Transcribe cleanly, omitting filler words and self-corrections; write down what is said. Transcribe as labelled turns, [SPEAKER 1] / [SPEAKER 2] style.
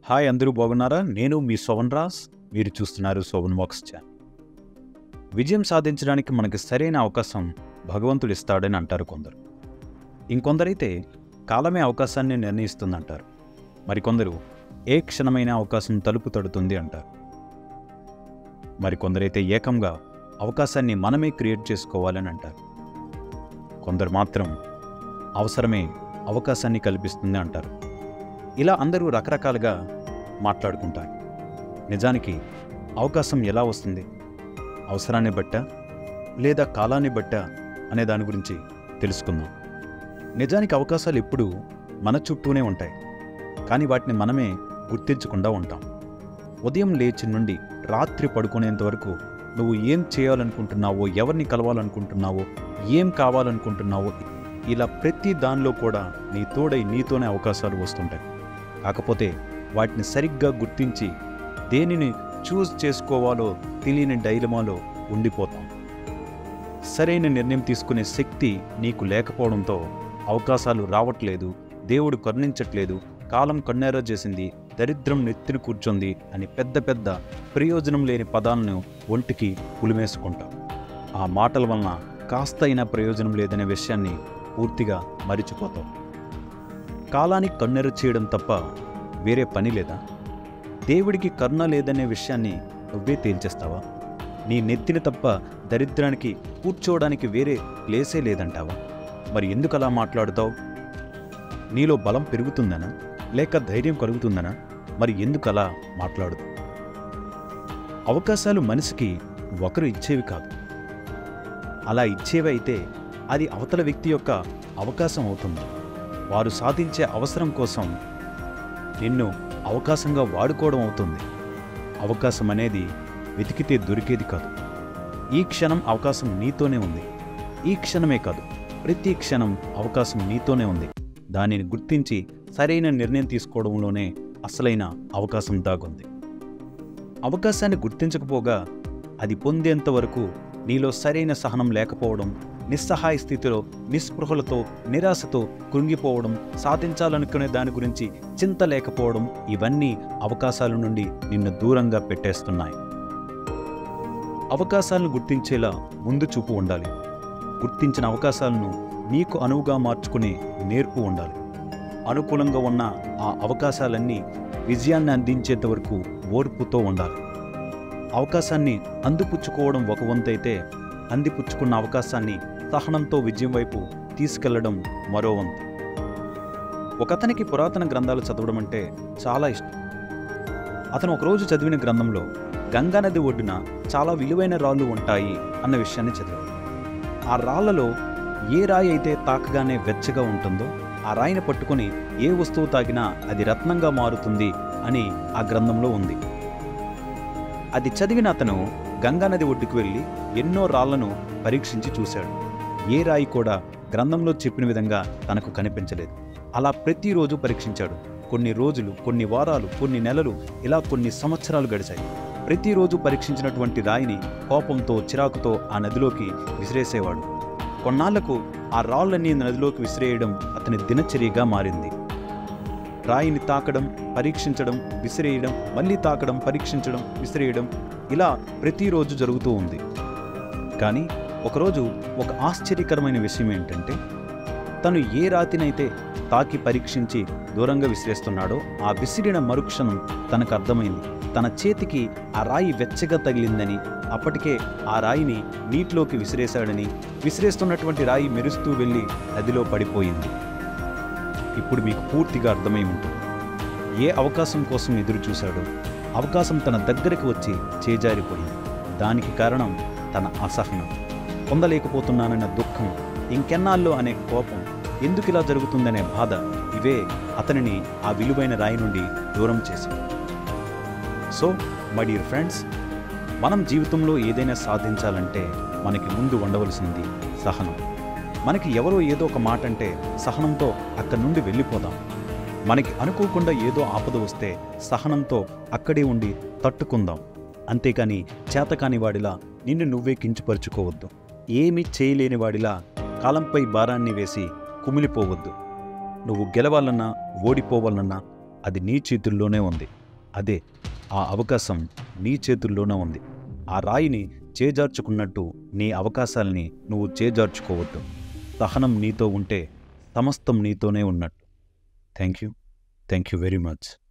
[SPEAKER 1] Hi అందరూ బాగున్నారా? నేను మీ శోభన్ రాజ్. మీరు చూస్తున్నారు శోభన్ వాక్స్ ఛానల్. విజయం సాధించడానికి మనకి సరైన అవకాశం భగవంతుడు ఇస్తాడని అంటారు కొందరు. ఇంకొందరైతే కాలమే అవకాశాన్ని నిర్ణయిస్తుందంటారు. మరికొందరు ఏ క్షణమైన అవకాశం తలుపు తడుతుంది అంటారు. మరికొందరైతే ఏకంగా అవకాశాన్ని మనమే క్రియేట్ చేసుకోవాలని అంటారు. కొందరు మాత్రం అవసరమే అవకాశాన్ని కల్పిస్తుంది అంటారు. ఇలా అందరూ రకరకాలుగా మాట్లాడుకుంటారు. నిజానికి అవకాశం ఎలా వస్తుంది? అవసరాన్ని బట్టా లేదా కాలాన్ని బట్టా అనే దాని గురించి తెలుసుకుందాం. నిజానికి అవకాశాలు ఎప్పుడూ మన చుట్టూనే ఉంటాయి, కానీ వాటిని మనమే గుర్తించకుండా ఉంటాం. ఉదయం లేచి నుండి రాత్రి పడుకునేంత వరకు నువ్వు ఏం చేయాలనుకుంటున్నావో, ఎవరిని కలవాలనుకుంటున్నావో, ఏం కావాలనుకుంటున్నావో, ఇలా ప్రతి దానిలో కూడా నీ తోడై నీతోనే అవకాశాలు వస్తుంటాయి. కాకపోతే వాటిని సరిగ్గా గుర్తించి దేనిని చూస్ చేసుకోవాలో తెలియని డైలమాలో ఉండిపోతాం. సరైన నిర్ణయం తీసుకునే శక్తి నీకు లేకపోవడంతో అవకాశాలు రావట్లేదు, దేవుడు కరుణించట్లేదు, కాలం కన్నెర చేసింది, దరిద్రం నెత్తిన కూర్చుంది అని పెద్ద పెద్ద ప్రయోజనం లేని పదాలను ఒంటికి పులిమేసుకుంటాం. ఆ మాటల వలన కాస్త అయినా ప్రయోజనం లేదనే విషయాన్ని పూర్తిగా మరిచిపోతాం. కాలానికి కన్నెర చేయడం తప్ప వేరే పని లేదా? దేవుడికి కరుణ లేదనే విషయాన్ని నువ్వే తేల్చేస్తావా? నీ నెత్తిన తప్ప దరిద్రానికి కూర్చోవడానికి వేరే ప్లేసే లేదంటావా? మరి ఎందుకు అలా మాట్లాడుతావు? నీలో బలం పెరుగుతుందనా లేక ధైర్యం కలుగుతుందనా? మరి ఎందుకు అలా మాట్లాడుతావు? అవకాశాలు మనిషికి ఒకరు ఇచ్చేవి కాదు. అలా ఇచ్చేవి అయితే అది అవతల వ్యక్తి యొక్క అవకాశం అవుతుంది. వారు సాధించే అవసరం కోసం నిన్ను అవకాశంగా వాడుకోవడం అవుతుంది. అవకాశం అనేది వెతికితే దొరికేది కాదు. ఈ క్షణం అవకాశం నీతోనే ఉంది. ఈ క్షణమే కాదు, ప్రతి క్షణం అవకాశం నీతోనే ఉంది. దానిని గుర్తించి సరైన నిర్ణయం తీసుకోవడంలోనే అసలైన అవకాశం దాగుంది. అవకాశాన్ని గుర్తించకపోగా అది పొందేంత వరకు నీలో సరైన సహనం లేకపోవడం, నిస్సహాయ స్థితిలో నిస్పృహలతో నిరాశతో కృంగిపోవడం, సాధించాలనుకునే దాని గురించి చింత లేకపోవడం, ఇవన్నీ అవకాశాల నుండి నిన్ను దూరంగా పెట్టేస్తున్నాయి. అవకాశాలను గుర్తించేలా ముందు చూపు ఉండాలి. గుర్తించిన అవకాశాలను నీకు అనువుగా మార్చుకునే నేర్పు ఉండాలి. అనుకూలంగా ఉన్న ఆ అవకాశాలన్నీ విజయాన్ని అందించేంత వరకు ఓర్పుతో ఉండాలి. అవకాశాన్ని అందిపుచ్చుకోవడం ఒక వంతైతే, అందిపుచ్చుకున్న అవకాశాన్ని సహనంతో విజయం వైపు తీసుకెళ్లడం మరో వంతు. ఒకతనికి పురాతన గ్రంథాలు చదవడం అంటే చాలా ఇష్టం. అతను ఒకరోజు చదివిన గ్రంథంలో గంగానది ఒడ్డున చాలా విలువైన రాళ్ళు ఉంటాయి అన్న విషయాన్ని చదివాడు. ఆ రాళ్లలో ఏ రాయి అయితే తాకగానే వెచ్చగా ఉంటుందో ఆ రాయిని పట్టుకుని ఏ వస్తువు తాగినా అది రత్నంగా మారుతుంది అని ఆ గ్రంథంలో ఉంది. అది చదివిన అతను గంగానది ఒడ్డుకు వెళ్ళి ఎన్నో రాళ్లను పరీక్షించి చూశాడు. ఏ రాయి కూడా గ్రంథంలో చెప్పిన విధంగా తనకు కనిపించలేదు. అలా ప్రతిరోజు పరీక్షించాడు. కొన్ని రోజులు, కొన్ని వారాలు, కొన్ని నెలలు, ఇలా కొన్ని సంవత్సరాలు గడిచాయి. ప్రతిరోజు పరీక్షించినటువంటి రాయిని కోపంతో, చిరాకుతో ఆ నదిలోకి విసిరేసేవాడు. కొన్నాళ్లకు ఆ రాళ్లన్నీ నదిలోకి విసిరేయడం అతని దినచర్యగా మారింది. రాయిని తాకడం, పరీక్షించడం, విసిరేయడం, మళ్ళీ తాకడం, పరీక్షించడం, విసిరేయడం, ఇలా ప్రతిరోజు జరుగుతూ ఉంది. కానీ ఒకరోజు ఒక ఆశ్చర్యకరమైన విషయం ఏంటంటే, తను ఏ రాతినైతే తాకి పరీక్షించి దూరంగా విసిరేస్తున్నాడో ఆ విసిరిన మరుక్షణం తనకు అర్థమైంది. తన చేతికి ఆ రాయి వెచ్చగా తగిలిందని, అప్పటికే ఆ రాయిని నీటిలోకి విసిరేశాడని, విసిరేస్తున్నటువంటి రాయి మెరుస్తూ వెళ్ళి నదిలో పడిపోయింది. ఇప్పుడు మీకు పూర్తిగా అర్థమై ఉంటుంది. ఏ అవకాశం కోసం ఎదురు చూశాడో అవకాశం తన దగ్గరికి వచ్చి చేజారిపోయింది. దానికి కారణం తన అసహనం, పొందలేకపోతున్నానన్న దుఃఖం, ఇంకెన్నాళ్ళు అనే కోపం, ఎందుకు ఇలా జరుగుతుందనే బాధ, ఇవే అతనిని ఆ విలువైన రాయి నుండి దూరం చేశాయి. సో మై డియర్ ఫ్రెండ్స్, మనం జీవితంలో ఏదైనా సాధించాలంటే మనకి ముందు ఉండవలసింది సహనం. మనకి ఎవరో ఏదో ఒక మాట అంటే సహనంతో అక్కడి నుండి వెళ్ళిపోదాం. మనకి అనుకోకుండా ఏదో ఆపద వస్తే సహనంతో అక్కడే ఉండి తట్టుకుందాం. అంతేకాని చేతకాని వాడిలా నిన్ను నువ్వే కించపరుచుకోవద్దు. ఏమీ చేయలేని వాడిలా కాలంపై భారాన్ని వేసి కుమిలిపోవద్దు. నువ్వు గెలవాలన్నా ఓడిపోవాలన్నా అది నీ చేతుల్లోనే ఉంది. అదే ఆ అవకాశం నీ చేతుల్లోనే ఉంది. ఆ రాయిని చేజార్చుకున్నట్టు నీ అవకాశాల్ని నువ్వు చేజార్చుకోవద్దు. సహనం నీతో ఉంటే సమస్తం నీతోనే ఉన్నట్టు. Thank you very much.